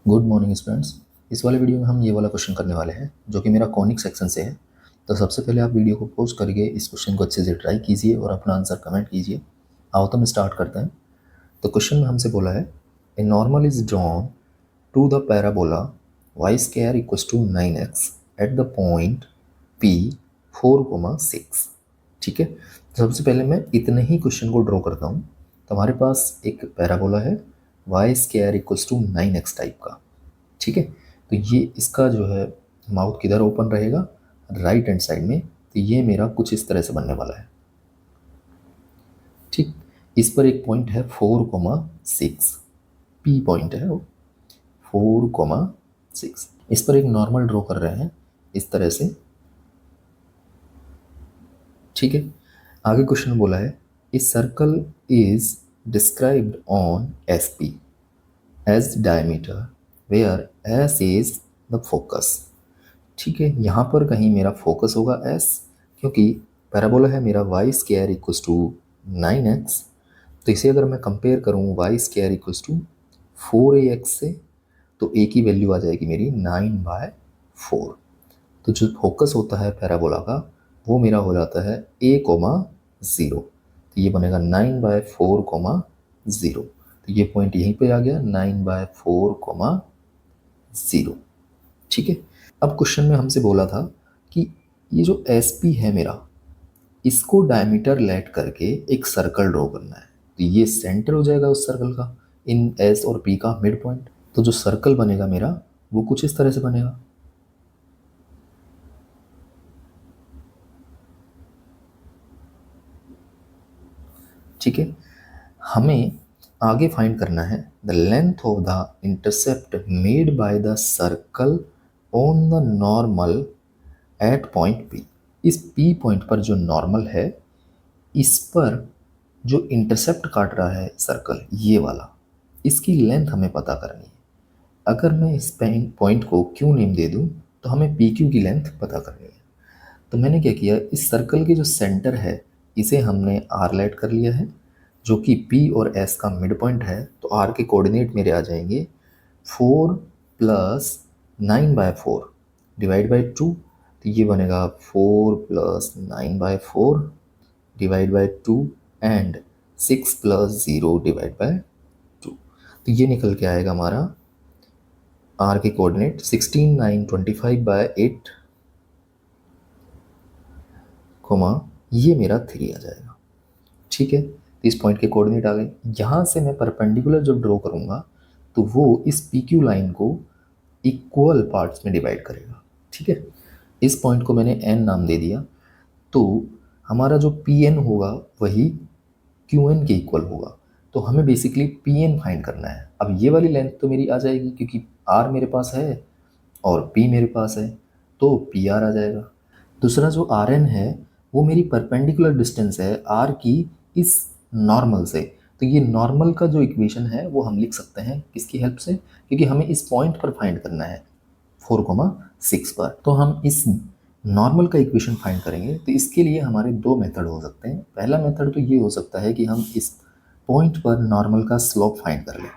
Good morning students. इस वाले video में हम ये वाला क्वेश्चन करने वाले हैं जो कि मेरा कॉनिक सेक्शन से है। तो सबसे पहले आप वीडियो को पॉज करके इस क्वेश्चन को अच्छे से ट्राई कीजिए और अपना आंसर कमेंट कीजिए। आओ तो हम स्टार्ट करते हैं। तो क्वेश्चन में हमसे बोला है a normal is drawn to the parabola Y square equals to 9x at the point P 4,6। ठीक है, तो सबसे पहले मैं इतने ही क्वेश्चन को ड्रॉ करता हूँ। तो हमारे पास एक पैराबोला है Y square equals to 9x type का। ठीक है, तो ये इसका जो है माउथ किधर ओपन रहेगा, राइट हैंड साइड में। तो ये मेरा कुछ इस तरह से बनने वाला है। ठीक, इस पर एक पॉइंट है 4,6, P पॉइंट है वो 4,6। इस पर एक नॉर्मल ड्रॉ कर रहे हैं इस तरह से। ठीक है, आगे क्वेश्चन बोला है इस circle is described on SP as diameter where S is the focus. ठीक है, यहाँ पर कहीं मेरा फोकस होगा S, क्योंकि पैराबोला है मेरा Y square equals to 9x। तो इसे अगर मैं कंपेयर करूँ Y square equals to 4AX से, तो A की वैल्यू आ जाएगी मेरी 9/4। तो जो फोकस होता है पैराबोला का वो मेरा हो जाता है A,0। तो ये बनेगा 9/4,0। तो ये पॉइंट यहीं पे आ गया 9/4,0। ठीक है, अब क्वेश्चन में हमसे बोला था कि ये जो SP है मेरा, इसको डायमीटर लेट करके एक सर्कल ड्रॉ करना है। तो ये सेंटर हो जाएगा उस सर्कल का, इन S और P का मिड पॉइंट। तो जो सर्कल बनेगा मेरा वो कुछ इस तरह से बनेगा। ठीक है, हमें आगे फाइंड करना है the length of the intercept made by the circle on the normal at point P। इस P पॉइंट पर जो नॉर्मल है, इस पर जो इंटरसेप्ट काट रहा है सर्कल ये वाला, इसकी लेंथ हमें पता करनी है। अगर मैं इस पॉइंट को Q नेम दे दूं तो हमें PQ की लेंथ पता करनी है। तो मैंने क्या किया, इस सर्कल के जो सेंटर है इसे हमने R लेट कर लिया है, जो कि P और S का मिड पॉइंट है। तो R के कोऑर्डिनेट मेरे आ जाएंगे 4 + 9/4 डिवाइड बाई 2। तो ये बनेगा 4 + 9/4 divide by 2 and 6 + 0 divide by 2। तो ये निकल के आएगा हमारा R के कोऑर्डिनेट 16,925/8, ये मेरा 3 आ जाएगा। ठीक है, तो इस पॉइंट के कोऑर्डिनेट आ गए। यहाँ से मैं परपेंडिकुलर जब ड्रॉ करूँगा तो वो इस PQ लाइन को इक्वल पार्ट्स में डिवाइड करेगा। ठीक है, इस पॉइंट को मैंने N नाम दे दिया। तो हमारा जो PN होगा वही QN के इक्वल होगा। तो हमें बेसिकली PN फाइंड करना है। अब ये वाली लेंथ तो मेरी आ जाएगी क्योंकि R मेरे पास है और P मेरे पास है, तो PR आ जाएगा। दूसरा जो RN है वो मेरी परपेंडिकुलर डिस्टेंस है R की इस नॉर्मल से। तो ये नॉर्मल का जो इक्वेशन है वो हम लिख सकते हैं किसकी हेल्प से, क्योंकि हमें इस पॉइंट पर फाइंड करना है 4,6 पर। तो हम इस नॉर्मल का इक्वेशन फाइंड करेंगे। तो इसके लिए हमारे दो मेथड हो सकते हैं। पहला मेथड तो ये हो सकता है कि हम इस पॉइंट पर नॉर्मल का स्लोप फाइंड कर लें।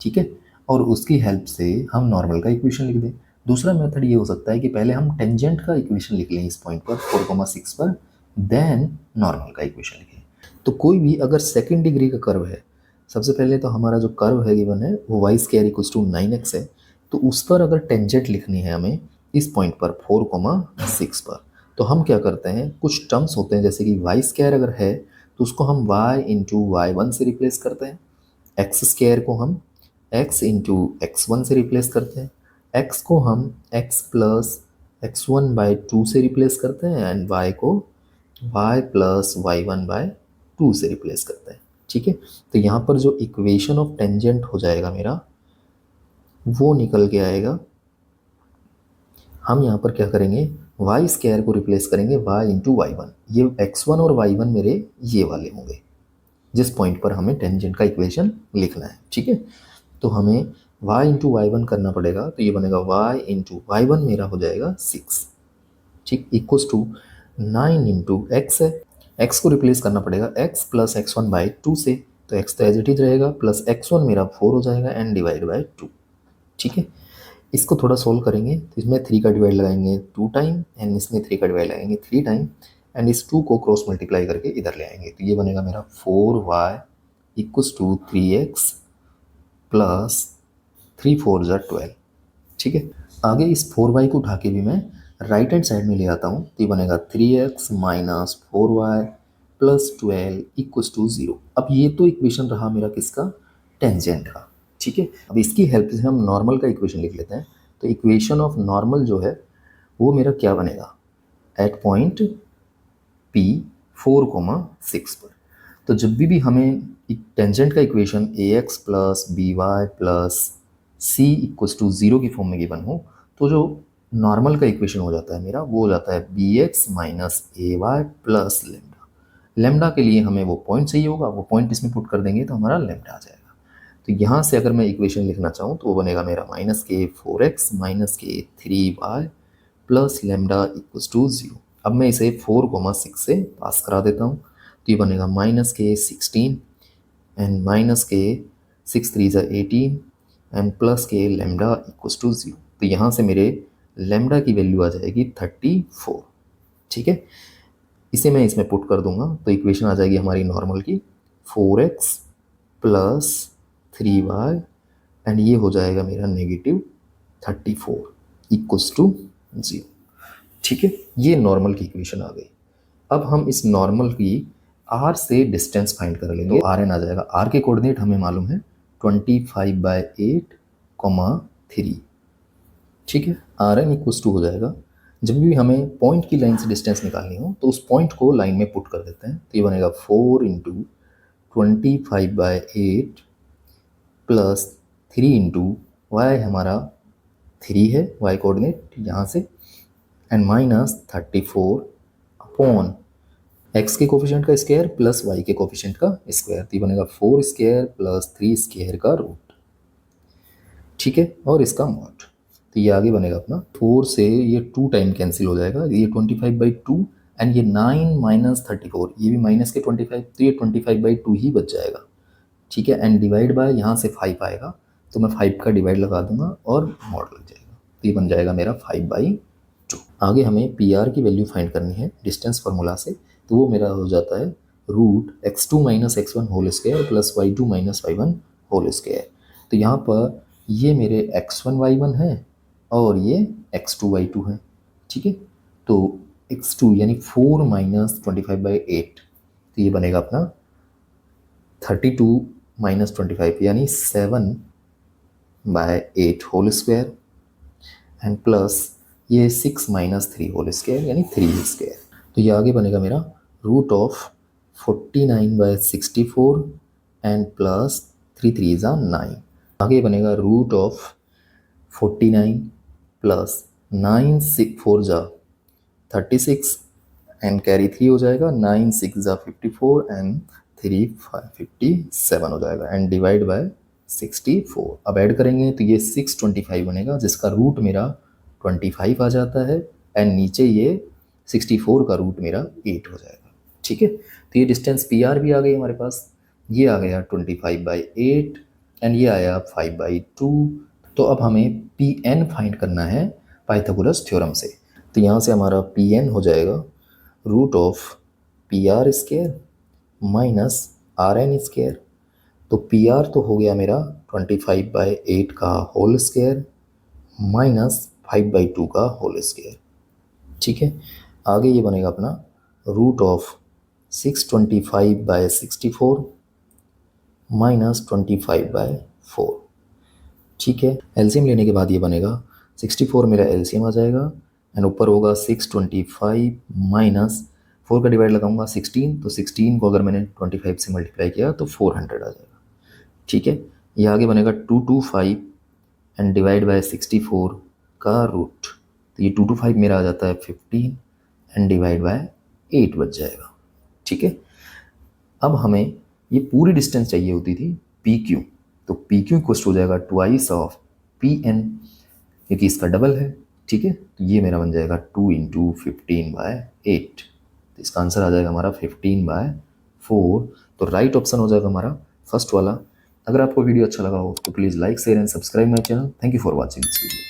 ठीक है, और उसकी हेल्प से हम नॉर्मल का इक्वेशन लिख दें। दूसरा मेथड ये हो सकता है कि पहले हम टेंजेंट का इक्वेशन लिख लें इस पॉइंट पर 4,6 पर, देन नॉर्मल का इक्वेशन लिखें। तो कोई भी अगर सेकेंड डिग्री का कर्व है, सबसे पहले तो हमारा जो कर्व है गिवन है वो Y square equals to 9x है। तो उस पर अगर टेंजेंट लिखनी है हमें इस पॉइंट पर 4,6 पर, तो हम क्या करते हैं, कुछ टर्म्स होते हैं जैसे कि वाई स्क्वायर अगर है तो उसको हम y इंटू y1 से रिप्लेस करते हैं, एक्स स्क्वायर को हम x इंटू x1 से रिप्लेस करते हैं, x को हम x प्लस x1/2 से रिप्लेस करते हैं एंड y को y प्लस y1/2 से रिप्लेस करते हैं। ठीक है, तो यहाँ पर जो इक्वेशन ऑफ टेंजेंट हो जाएगा मेरा वो निकल के आएगा। हम यहाँ पर क्या करेंगे, वाई स्क्वायर को रिप्लेस करेंगे y इंटू y1। ये x1 और y1 मेरे ये वाले होंगे जिस पॉइंट पर हमें टेंजेंट का इक्वेशन लिखना है। ठीक है, तो हमें y इंटू y1 करना पड़ेगा। तो ये बनेगा y इंटू y1 मेरा हो जाएगा 6। ठीक, इक्वल्स टू 9 इंटू x है, x को रिप्लेस करना पड़ेगा x प्लस x1/2 से। तो x तो एज इट इज रहेगा, प्लस x1 मेरा 4 हो जाएगा एंड डिवाइड बाई 2। ठीक है। इसको थोड़ा सोल्व करेंगे तो इसमें 3 का डिवाइड लगाएंगे 2 टाइम एंड इसमें 3 का डिवाइड लगाएंगे 3 टाइम एंड इस 2 को क्रॉस मल्टीप्लाई करके इधर ले आएंगे तो ये बनेगा मेरा 4y equals to 3x plus 3 4 = 12। ठीक है। आगे इस 4y को उठा के भी मैं राइट हैंड साइड में ले आता हूँ तो ये बनेगा 3x minus 4y plus 12 equals to 0। अब ये तो इक्वेशन रहा मेरा किसका, टेंजेंट का। ठीक है। अब इसकी हेल्प से हम नॉर्मल का इक्वेशन लिख लेते हैं। तो इक्वेशन ऑफ नॉर्मल जो है वो मेरा क्या बनेगा, एट पॉइंट P 4,6 पर। तो जब भी हमें टेंजेंट का equation ax plus B Y plus C equals to 0 की फॉर्म में गिवन हो तो जो नॉर्मल का इक्वेशन हो जाता है मेरा वो हो जाता है bx माइनस ए वाई प्लस लेमडा। लेमडा के लिए हमें वो पॉइंट चाहिए होगा, वो पॉइंट इसमें पुट कर देंगे तो हमारा लेमडा आ जाएगा। तो यहाँ से अगर मैं इक्वेशन लिखना चाहूँ तो वो बनेगा मेरा माइनस के 4x माइनस के 3y plus lambda equals to 0। अब मैं इसे 4,6 से पास करा देता हूँ तो ये बनेगा माइनस के 16 एंड माइनस के 6 3 ज़ा 18 एंड प्लस के लेमडा इक्वल्स टू 0। तो यहाँ से मेरे लेमडा की वैल्यू आ जाएगी 34। ठीक है। इसे मैं इसमें पुट कर दूंगा तो इक्वेशन आ जाएगी हमारी नॉर्मल की 4x प्लस 3y एंड ये हो जाएगा मेरा नेगेटिव 34 इक्वल्स टू 0। ठीक है। ये नॉर्मल की इक्वेशन आ गई। अब हम इस नॉर्मल की r से डिस्टेंस फाइंड कर लेंगे तो rn आ जाएगा। r के कोऑर्डिनेट हमें मालूम है 25/8, 3। ठीक है। rn इक्वल्स टू हो जाएगा, जब भी हमें पॉइंट की लाइन से डिस्टेंस निकालनी हो तो उस पॉइंट को लाइन में पुट कर देते हैं तो ये बनेगा 4 इंटू 25/8 प्लस 3 इंटू वाई हमारा 3 है, वाई कोऑर्डिनेट यहाँ से, एंड माइनस 34 अपॉन एक्स के कोफिशिएंट का स्क्वायर प्लस वाई के कोफिशिएंट का स्क्वायर तो ये बनेगा 4 स्क्वायर प्लस 3 स्क्वायर का रूट। ठीक है। और इसका मॉड तो ये आगे बनेगा अपना 4 से ये 2 टाइम कैंसिल हो जाएगा, ये 25/2 एंड ये 9 माइनस 34 ये भी माइनस के 25 तो ये 25/2 ही बच जाएगा। ठीक है। एंड डिवाइड बाय यहाँ से 5 आएगा तो मैं 5 का डिवाइड लगा दूंगा और मॉड लग जाएगा तो ये बन जाएगा मेरा 5/2। आगे हमें पी आर की वैल्यू फाइंड करनी है डिस्टेंस फार्मूला से तो वो मेरा हो जाता है root x2 minus x1 whole square plus y2 minus y1 whole square. तो यहाँ पर ये मेरे x1 y1 है और ये x2 y2 है। ठीक है। तो x2 यानी 4 माइनस 25/8 तो ये बनेगा अपना 32 माइनस 25 यानी 7/8 होल स्क्वायर एंड प्लस ये 6 माइनस 3 होल स्क्वायर यानी 3 स्क्वायर। तो ये आगे बनेगा मेरा रूट ऑफ 49/64 एंड प्लस 3 3 ज़ा 9। आगे बनेगा रूट ऑफ 49 प्लस 9 6 4 ज़ा 36 एंड कैरी 3 हो जाएगा, 9 6 ज़ा 54 एंड 3 57 हो जाएगा एंड डिवाइड बाय 64। अब ऐड करेंगे तो ये 625 बनेगा जिसका रूट मेरा 25 आ जाता है एंड नीचे ये 64 का रूट मेरा 8 हो जाएगा। ठीक है। तो ये डिस्टेंस पी आर भी आ गई हमारे पास, ये आ गया 25/8 एंड ये आया 5/2। तो अब हमें पी एन फाइंड करना है पाइथागोरस थ्योरम से। तो यहाँ से हमारा पी एन हो जाएगा root of P R square minus R N square. तो पी आर तो हो गया मेरा 25/8 का होल स्क्वायर माइनस 5/2 का होल स्क्वायर। ठीक है। आगे ये बनेगा अपना रूट ऑफ 625/64 माइनस 25/4। ठीक है। एलसीएम लेने के बाद ये बनेगा 64 मेरा एलसीएम आ जाएगा एंड ऊपर होगा 625 माइनस 4 का डिवाइड लगाऊंगा 16 तो 16 को अगर मैंने 25 से मल्टीप्लाई किया तो 400 आ जाएगा। ठीक है। ये आगे बनेगा 225 एंड डिवाइड बाय 64 का रूट तो ये 225 मेरा आ जाता है 15 एंड डिवाइड बाय 8 बच जाएगा। ठीक है। अब हमें ये पूरी डिस्टेंस चाहिए होती थी पी क्यू, तो पी क्यू इक्वल हो जाएगा ट्वाइस ऑफ पी एन क्योंकि इसका डबल है। ठीक है। तो ये मेरा बन जाएगा 2 इंटू 15/8 तो इसका आंसर आ जाएगा हमारा 15/4। तो राइट ऑप्शन हो जाएगा हमारा फर्स्ट वाला अगर आपको वीडियो अच्छा लगा हो तो please like share and subscribe my channel. Thank you for watching this video.